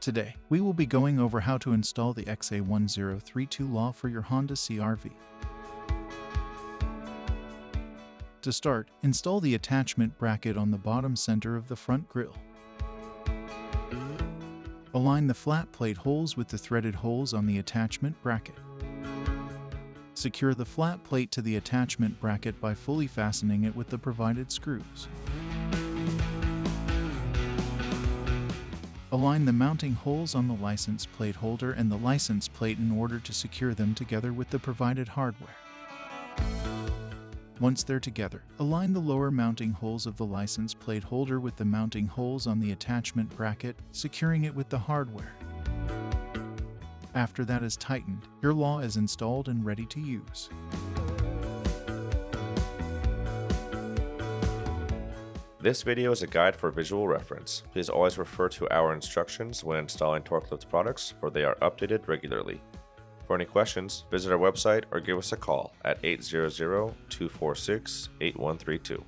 Today, we will be going over how to install the XA1032 law for your Honda CR-V. To start, install the attachment bracket on the bottom center of the front grille. Align the flat plate holes with the threaded holes on the attachment bracket. Secure the flat plate to the attachment bracket by fully fastening it with the provided screws. Align the mounting holes on the license plate holder and the license plate in order to secure them together with the provided hardware. Once they're together, align the lower mounting holes of the license plate holder with the mounting holes on the attachment bracket, securing it with the hardware. After that is tightened, your law is installed and ready to use. This video is a guide for visual reference. Please always refer to our instructions when installing Torque Lift products, for they are updated regularly. For any questions, visit our website or give us a call at 800-246-8132.